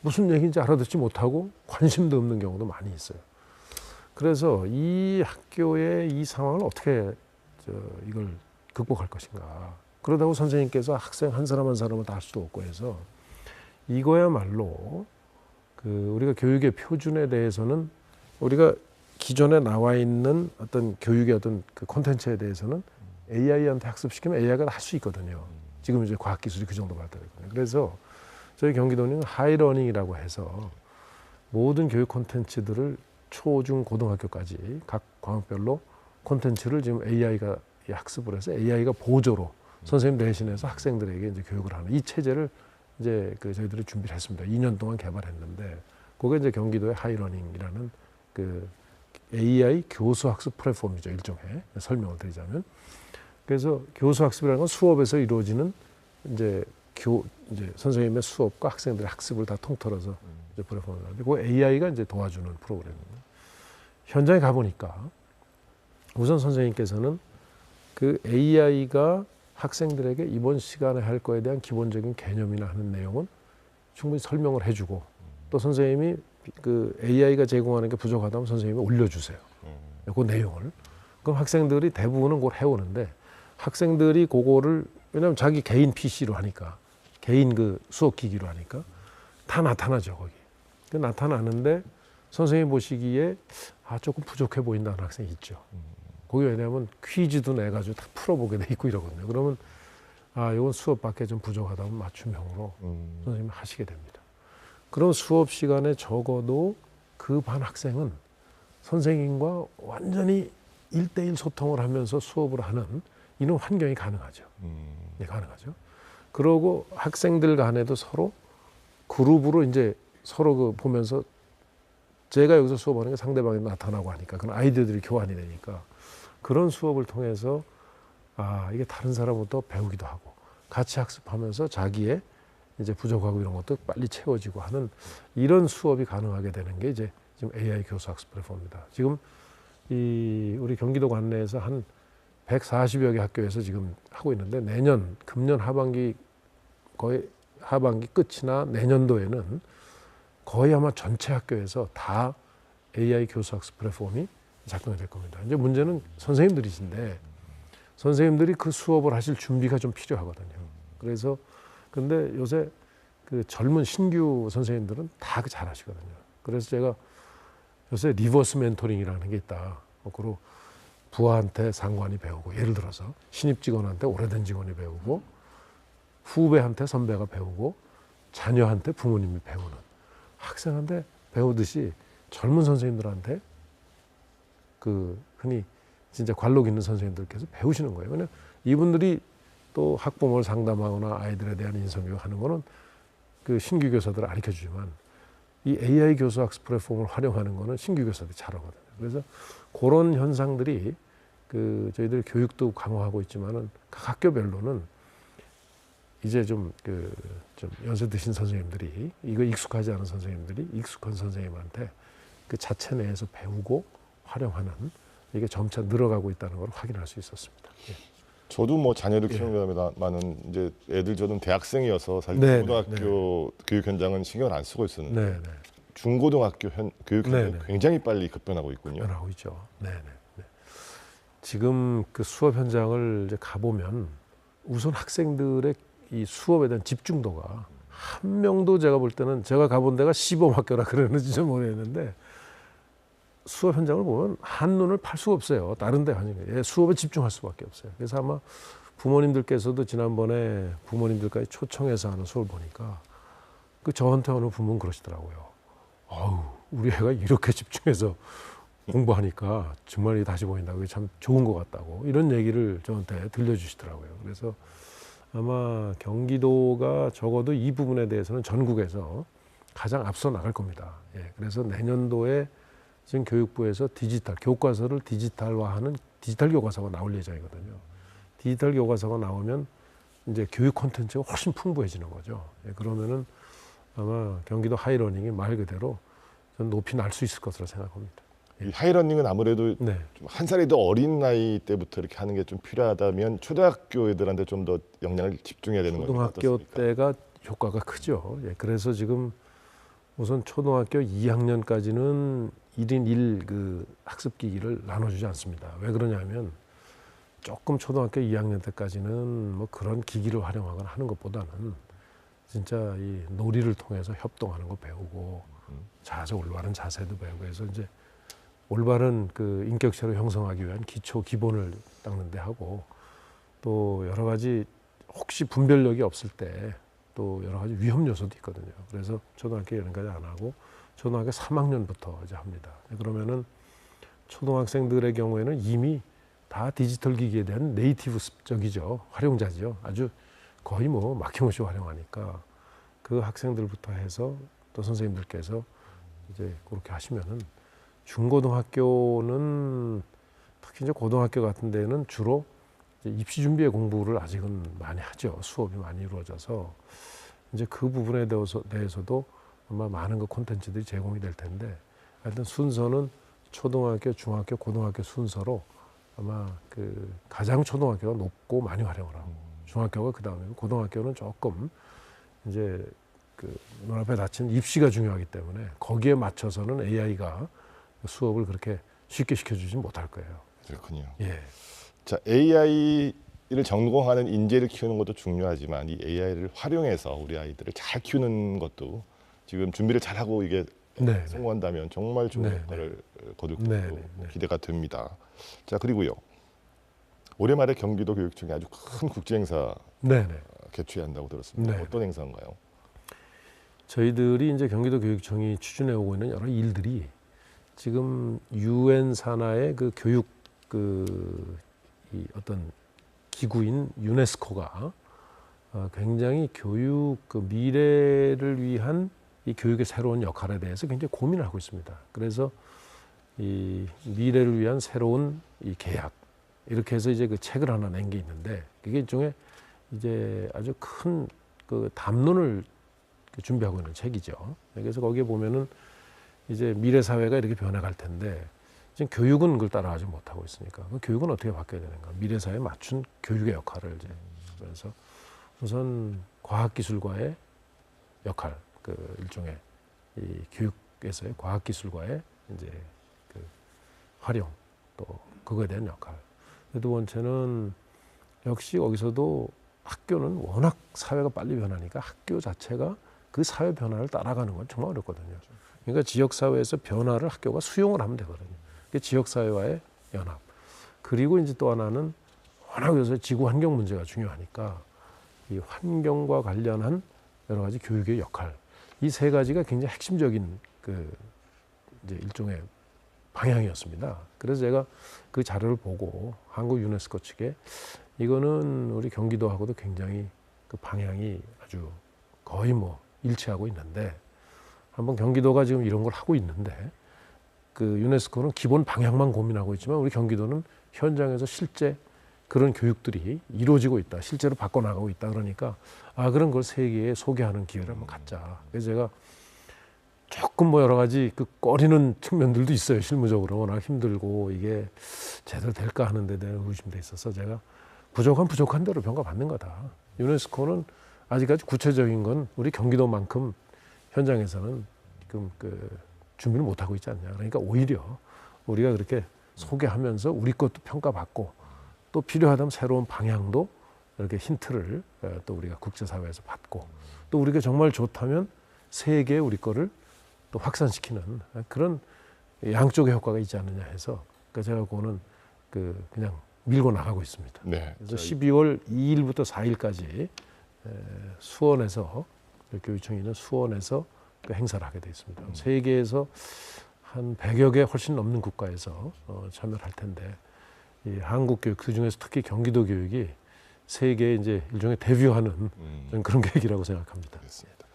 무슨 얘기인지 알아듣지 못하고 관심도 없는 경우도 많이 있어요. 그래서 이 학교의 이 상황을 어떻게 이걸 극복할 것인가. 그러다고 선생님께서 학생 한 사람 한 사람을 다 할 수도 없고 해서 이거야말로 그 우리가 교육의 표준에 대해서는 우리가 기존에 나와 있는 어떤 교육의 어떤 그 콘텐츠에 대해서는 AI한테 학습시키면 AI가 할 수 있거든요. 지금 이제 과학기술이 그 정도 발달했거든요. 그래서 저희 경기도는 하이러닝이라고 해서 모든 교육 콘텐츠들을 초, 중, 고등학교까지 각 과목별로 콘텐츠를 지금 AI가 학습을 해서 AI가 보조로 선생님 대신해서 학생들에게 이제 교육을 하는 이 체제를 이제 그 저희들이 준비를 했습니다. 2년 동안 개발했는데 그게 이제 경기도의 하이러닝이라는 그 AI 교수학습 플랫폼이죠. 일종의 설명을 드리자면. 그래서 교수학습이라는 건 수업에서 이루어지는 이제 선생님의 수업과 학생들의 학습을 다 통틀어서 이제 플랫폼을 하는데 그 AI가 이제 도와주는 프로그램입니다. 현장에 가보니까 우선 선생님께서는 그 AI가 학생들에게 이번 시간에 할 거에 대한 기본적인 개념이나 하는 내용은 충분히 설명을 해주고 또 선생님이 그 AI가 제공하는 게 부족하다면 선생님이 올려주세요. 그 내용을. 그럼 학생들이 대부분은 그걸 해오는데 학생들이 그거를 왜냐하면 자기 개인 PC로 하니까 개인 그 수업기기로 하니까 다 나타나죠 거기. 나타나는데 선생님 보시기에 조금 부족해 보인다는 학생이 있죠. 거기 왜냐하면 퀴즈도 내가지고 다 풀어보게 돼 있고 이러거든요. 그러면 이건 수업밖에 좀 부족하다면 맞춤형으로 선생님이 하시게 됩니다. 그럼 수업 시간에 적어도 그 반 학생은 선생님과 완전히 1대1 소통을 하면서 수업을 하는 이런 환경이 가능하죠. 예, 가능하죠. 그러고 학생들 간에도 서로 그룹으로 이제 서로 그 보면서 제가 여기서 수업하는 게 상대방이 나타나고 하니까 그런 아이디어들이 교환이 되니까 그런 수업을 통해서 아, 이게 다른 사람부터 배우기도 하고 같이 학습하면서 자기의 이제 부족하고 이런 것도 빨리 채워지고 하는 이런 수업이 가능하게 되는 게 이제 지금 AI 교수 학습 플랫폼입니다. 지금 이 우리 경기도 관내에서 한 140여 개 학교에서 지금 하고 있는데 내년 금년 하반기 거의 하반기 끝이나 내년도에는 거의 아마 전체 학교에서 다 AI 교수 학습 플랫폼이 작동이 될 겁니다. 이제 문제는 선생님들이신데 선생님들이 그 수업을 하실 준비가 좀 필요하거든요. 그래서 근데 요새 그 젊은 신규 선생님들은 다 잘하시거든요. 그래서 제가 요새 리버스 멘토링이라는 게 있다. 거꾸로 부하한테 상관이 배우고 예를 들어서 신입 직원한테 오래된 직원이 배우고 후배한테 선배가 배우고 자녀한테 부모님이 배우는 학생한테 배우듯이 젊은 선생님들한테 그 흔히 진짜 관록 있는 선생님들께서 배우시는 거예요. 왜냐하면 이분들이 또 학부모를 상담하거나 아이들에 대한 인성교육하는 거는 그 신규 교사들을 가르쳐 주지만 이 AI 교수 학습 플랫폼을 활용하는 거는 신규 교사들이 잘하거든요. 그래서 그런 현상들이 그 저희들 교육도 강화하고 있지만은 각 학교별로는 이제 좀 연세 드신 선생님들이 이거 익숙하지 않은 선생님들이 익숙한 선생님한테 그 자체 내에서 배우고 활용하는 이게 점차 늘어가고 있다는 걸 확인할 수 있었습니다. 예. 저도 뭐 자녀를 키우면은 이제 애들 저는 대학생이어서 사실 네, 고등학교 교육 현장은 신경을 안 쓰고 있었는데 네, 네. 중고등학교 교육 현장이 네, 네. 굉장히 빨리 급변하고 있군요. 변하고 있죠. 네, 네, 네. 지금 그 수업 현장을 이제 가보면 우선 학생들의 이 수업에 대한 집중도가 한 명도 제가 볼 때는 제가 가본 데가 시범학교라 그러는지 좀 모르겠는데 수업 현장을 보면 한눈을 팔 수가 없어요. 다른 데 아니면 수업에 집중할 수밖에 없어요. 그래서 아마 부모님들께서도 지난번에 부모님들까지 초청해서 하는 수업을 보니까 그 저한테 어느 부모는 그러시더라고요. 아우, 우리 애가 이렇게 집중해서 공부하니까 정말 다시 보인다. 그게 참 좋은 것 같다고 이런 얘기를 저한테 들려주시더라고요. 그래서 아마 경기도가 적어도 이 부분에 대해서는 전국에서 가장 앞서 나갈 겁니다. 예, 그래서 내년도에 지금 교육부에서 디지털 교과서를 디지털화하는 디지털 교과서가 나올 예정이거든요. 디지털 교과서가 나오면 이제 교육 콘텐츠가 훨씬 풍부해지는 거죠. 예, 그러면은 아마 경기도 하이러닝이 말 그대로 좀 높이 날 수 있을 것으로 생각합니다. 이 하이러닝은 아무래도 네. 좀 한 살이 더 어린 나이 때부터 이렇게 하는 게 좀 필요하다면 초등학교 애들한테 좀 더 역량을 집중해야 되는 겁니다. 초등학교 어떻습니까? 때가 효과가 크죠. 예, 그래서 지금 우선 초등학교 2학년까지는 1인 1 그 학습 기기를 나눠주지 않습니다. 왜 그러냐면 조금 초등학교 2학년 때까지는 뭐 그런 기기를 활용하거나 하는 것보다는 진짜 이 놀이를 통해서 협동하는 거 배우고 자세 올바른 자세도 배우고 해서 이제 올바른 그 인격체로 형성하기 위한 기초 기본을 닦는 데 하고 또 여러 가지 혹시 분별력이 없을 때 또 여러 가지 위험 요소도 있거든요. 그래서 초등학교 이런까지 안 하고 초등학교 3학년부터 이제 합니다. 그러면은 초등학생들의 경우에는 이미 다 디지털 기기에 대한 네이티브적이죠. 활용자죠. 아주 거의 뭐 막힘없이 활용하니까 그 학생들부터 해서 또 선생님들께서 이제 그렇게 하시면은 중고등학교는 특히 이제 고등학교 같은 데는 주로 입시 준비의 공부를 아직은 많이 하죠. 수업이 많이 이루어져서 이제 그 부분에 대해서도 아마 많은 그 콘텐츠들이 제공이 될 텐데 하여튼 순서는 초등학교, 중학교, 고등학교 순서로 아마 그 가장 초등학교가 높고 많이 활용을 하고 중학교가 그 다음에 고등학교는 조금 이제 그 눈앞에 닥친 입시가 중요하기 때문에 거기에 맞춰서는 AI가 수업을 그렇게 쉽게 시켜주지 못할 거예요. 그렇군요. 예. 자, AI를 전공하는 인재를 키우는 것도 중요하지만 이 AI를 활용해서 우리 아이들을 잘 키우는 것도 지금 준비를 잘하고 이게 네, 성공한다면 정말 좋은 네, 효과를 거둘 네, 것으로 네, 네. 기대가 됩니다. 자, 그리고요. 올해 말에 경기도 교육청이 아주 큰 국제행사 네네. 개최한다고 들었습니다. 네. 어떤 행사인가요? 저희들이 이제 경기도 교육청이 추진해 오고 있는 여러 일들이 지금 UN 산하의 그 교육 이 어떤 기구인 유네스코가 굉장히 교육 그 미래를 위한 이 교육의 새로운 역할에 대해서 굉장히 고민을 하고 있습니다. 그래서 이 미래를 위한 새로운 이 계약 이렇게 해서 이제 그 책을 하나 낸 게 있는데 그게 일종의 이제 아주 큰 그 담론을 준비하고 있는 책이죠. 그래서 거기에 보면은 이제 미래 사회가 이렇게 변해갈 텐데 지금 교육은 그걸 따라가지 못하고 있으니까 그 교육은 어떻게 바뀌어야 되는가? 미래 사회에 맞춘 교육의 역할을 이제 그래서 우선 과학기술과의 역할, 그 일종의 이 교육에서의 과학기술과의 이제 그 활용 또 그거에 대한 역할. 두 번째는 역시 거기서도 학교는 워낙 사회가 빨리 변하니까 학교 자체가 그 사회 변화를 따라가는 건 정말 어렵거든요. 그러니까 지역사회에서 변화를 학교가 수용을 하면 되거든요. 그게 지역사회와의 연합. 그리고 이제 또 하나는 워낙 요새 지구 환경 문제가 중요하니까 이 환경과 관련한 여러 가지 교육의 역할. 이 세 가지가 굉장히 핵심적인 그 이제 일종의 방향이었습니다. 그래서 제가 그 자료를 보고 한국 유네스코 측에 이거는 우리 경기도하고도 굉장히 그 방향이 아주 거의 뭐 일치하고 있는데 한번 경기도가 지금 이런 걸 하고 있는데 그 유네스코는 기본 방향만 고민하고 있지만 우리 경기도는 현장에서 실제 그런 교육들이 이루어지고 있다. 실제로 바꿔나가고 있다. 그러니까 그런 걸 세계에 소개하는 기회를 한번 갖자. 그래서 제가 조금 뭐 여러 가지 그 꺼리는 측면들도 있어요. 실무적으로 워낙 힘들고 이게 제대로 될까 하는 데 대한 의심도 있어서 제가 부족한 대로 평가받는 거다. 유네스코는 아직까지 구체적인 건 우리 경기도만큼 현장에서는 지금 그 준비를 못 하고 있지 않냐. 그러니까 오히려 우리가 그렇게 소개하면서 우리 것도 평가받고 또 필요하다면 새로운 방향도 이렇게 힌트를 또 우리가 국제사회에서 받고 또 우리가 정말 좋다면 세계에 우리 거를 또 확산시키는 그런 양쪽의 효과가 있지 않느냐 해서 제가 그거는 그냥 밀고 나가고 있습니다. 네. 그래서 12월 2일부터 4일까지 수원에서 교육청이 있는 수원에서 그 행사를 하게 되어 있습니다. 세계에서 한 100여 개 훨씬 넘는 국가에서 참여를 할 텐데 이 한국 교육 그중에서 특히 경기도 교육이 세계에 이제 일종의 데뷔하는 저는 그런 계획이라고 생각합니다. 그렇습니다.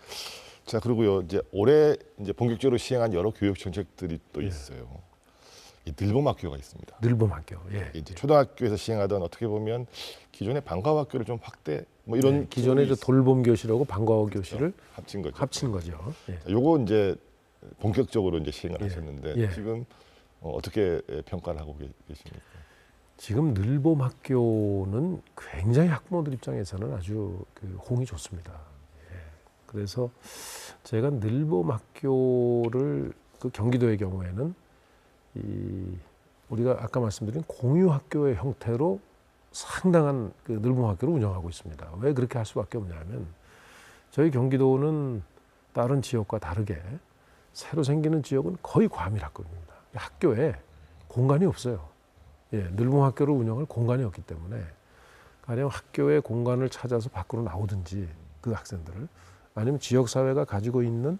자, 그리고요 이제 올해 이제 본격적으로 시행한 여러 교육 정책들이 또 있어요. 이 늘봄학교가 있습니다. 늘봄학교. 예. 이제 초등학교에서 시행하던 어떻게 보면 기존의 방과후학교를 좀 확대 뭐 이런 기존의 돌봄 교실하고 방과후 교실을 합친 거죠. 예. 요거 이제 본격적으로 이제 시행을 하셨는데 지금 어떻게 평가를 하고 계십니까? 지금 늘봄학교는 굉장히 학부모들 입장에서는 아주 그 호응이 좋습니다. 그래서 제가 늘봄학교를 그 경기도의 경우에는 우리가 아까 말씀드린 공유학교의 형태로 상당한 그 늘봄학교를 운영하고 있습니다. 왜 그렇게 할 수밖에 없냐면 저희 경기도는 다른 지역과 다르게 새로 생기는 지역은 거의 과밀학교입니다. 학교에 공간이 없어요. 늘봄학교를 운영할 공간이 없기 때문에 가령 학교의 공간을 찾아서 밖으로 나오든지 그 학생들을 아니면 지역사회가 가지고 있는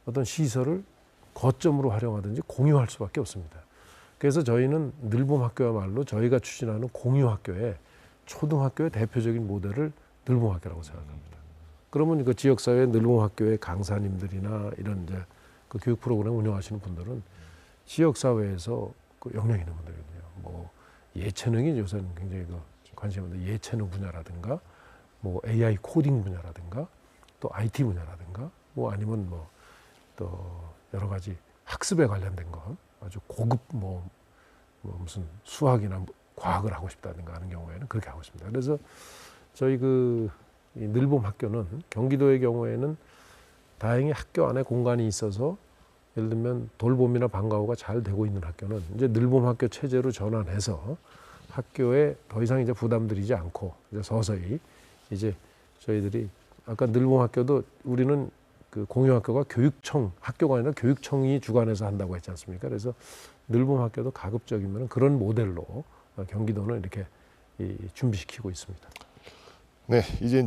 어떤 시설을 거점으로 활용하든지 공유할 수밖에 없습니다. 그래서 저희는 늘봄학교야말로 저희가 추진하는 공유학교의 초등학교의 대표적인 모델을 늘봄학교라고 생각합니다. 그러면 그 지역사회 늘봄학교의 강사님들이나 이런 이제 그 교육 프로그램 운영하시는 분들은 지역사회에서 그 역량 있는 분들이거든요. 뭐 예체능이 요새는 굉장히 그 관심이 있는데 예체능 분야라든가 뭐 AI 코딩 분야라든가 또 IT 분야라든가 뭐 아니면 뭐 또 여러 가지 학습에 관련된 거 아주 고급 뭐 무슨 수학이나 과학을 하고 싶다든가 하는 경우에는 그렇게 하고 있습니다. 그래서 저희 그 늘봄 학교는 경기도의 경우에는 다행히 학교 안에 공간이 있어서 예를 들면 돌봄이나 방과후가 잘 되고 있는 학교는 이제 늘봄 학교 체제로 전환해서 학교에 더 이상 이제 부담들이지 않고 이제 서서히 이제 저희들이 아까 늘봄 학교도 우리는 그 공유학교가 교육청 학교가 아니라 교육청이 주관해서 한다고 했지 않습니까? 그래서 늘봄 학교도 가급적이면 그런 모델로 경기도는 이렇게 준비시키고 있습니다. 네, 이제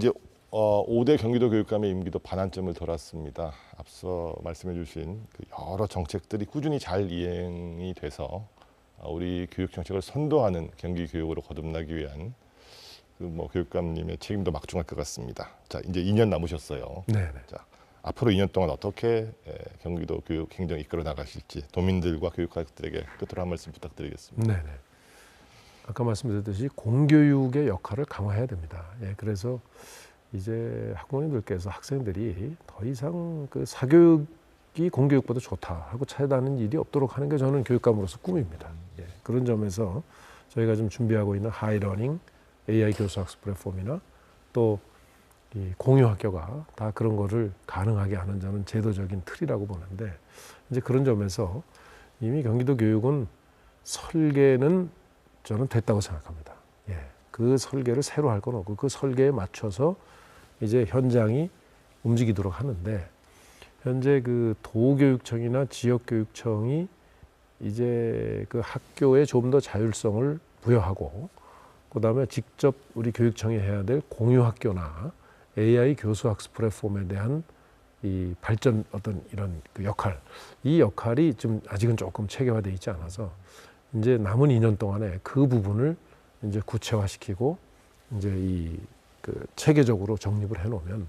5대 경기도 교육감의 임기도 반환점을 돌았습니다. 앞서 말씀해 주신 그 여러 정책들이 꾸준히 잘 이행이 돼서 우리 교육 정책을 선도하는 경기 교육으로 거듭나기 위한 그 교육감님의 책임도 막중할 것 같습니다. 자, 이제 2년 남으셨어요. 네네. 자, 앞으로 2년 동안 어떻게 경기도 교육 행정 이끌어 나가실지 도민들과 교육학들에게 끝으로 한 말씀 부탁드리겠습니다. 네네. 아까 말씀드렸듯이 공교육의 역할을 강화해야 됩니다. 예, 그래서 이제 학부모님들께서 학생들이 더 이상 그 사교육이 공교육보다 좋다 하고 차이나는 일이 없도록 하는 게 저는 교육감으로서 꿈입니다. 예, 그런 점에서 저희가 지금 준비하고 있는 하이러닝, AI 교수학습 플랫폼이나 또 이 공유학교가 다 그런 거를 가능하게 하는 저는 제도적인 틀이라고 보는데 이제 그런 점에서 이미 경기도 교육은 설계는 저는 됐다고 생각합니다. 예, 그 설계를 새로 할 건 없고 그 설계에 맞춰서 이제 현장이 움직이도록 하는데 현재 그 도교육청이나 지역교육청이 이제 그 학교에 좀 더 자율성을 부여하고 그다음에 직접 우리 교육청이 해야 될 공유학교나 AI 교수학습 플랫폼에 대한 이 발전 어떤 이런 그 역할, 이 역할이 좀 아직은 조금 체계화되어 있지 않아서 이제 남은 2년 동안에 그 부분을 이제 구체화시키고 이제 이 그 체계적으로 정립을 해놓으면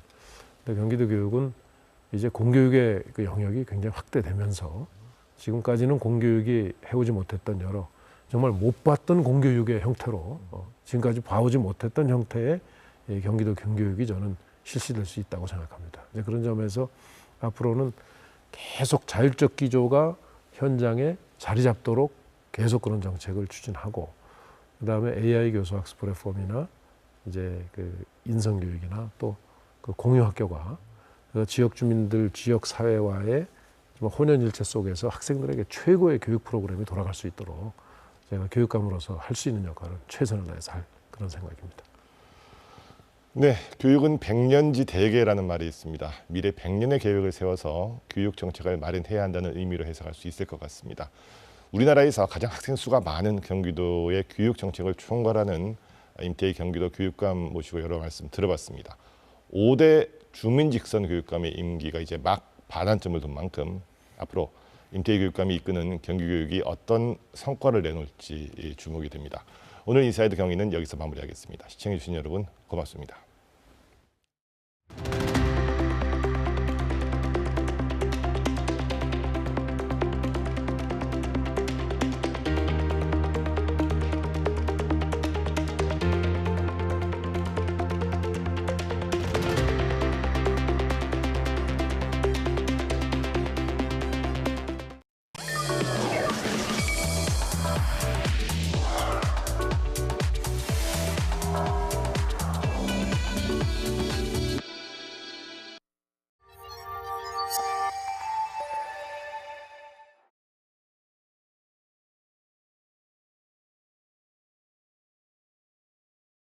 경기도 교육은 이제 공교육의 그 영역이 굉장히 확대되면서 지금까지는 공교육이 해오지 못했던 여러 정말 못 봤던 공교육의 형태로 지금까지 봐오지 못했던 형태의 경기도 경교육이 저는 실시될 수 있다고 생각합니다. 이제 그런 점에서 앞으로는 계속 자율적 기조가 현장에 자리 잡도록 계속 그런 정책을 추진하고 그다음에 AI 교수학습 플랫폼이나 이제 그 인성교육이나 또 그 공유학교가 지역 주민들, 지역 사회와의 혼연일체 속에서 학생들에게 최고의 교육 프로그램이 돌아갈 수 있도록 제가 교육감으로서 할 수 있는 역할을 최선을 다해서 할 그런 생각입니다. 네, 교육은 백년지 대계라는 말이 있습니다. 미래 100년의 계획을 세워서 교육 정책을 마련해야 한다는 의미로 해석할 수 있을 것 같습니다. 우리나라에서 가장 학생 수가 많은 경기도의 교육 정책을 총괄하는 임태희 경기도 교육감 모시고 여러 말씀 들어봤습니다. 5대 주민직선 교육감의 임기가 이제 막 반환점을 둔 만큼 앞으로 임태희 교육감이 이끄는 경기교육이 어떤 성과를 내놓을지 주목이 됩니다. 오늘 인사이드 경위는 여기서 마무리하겠습니다. 시청해주신 여러분 고맙습니다.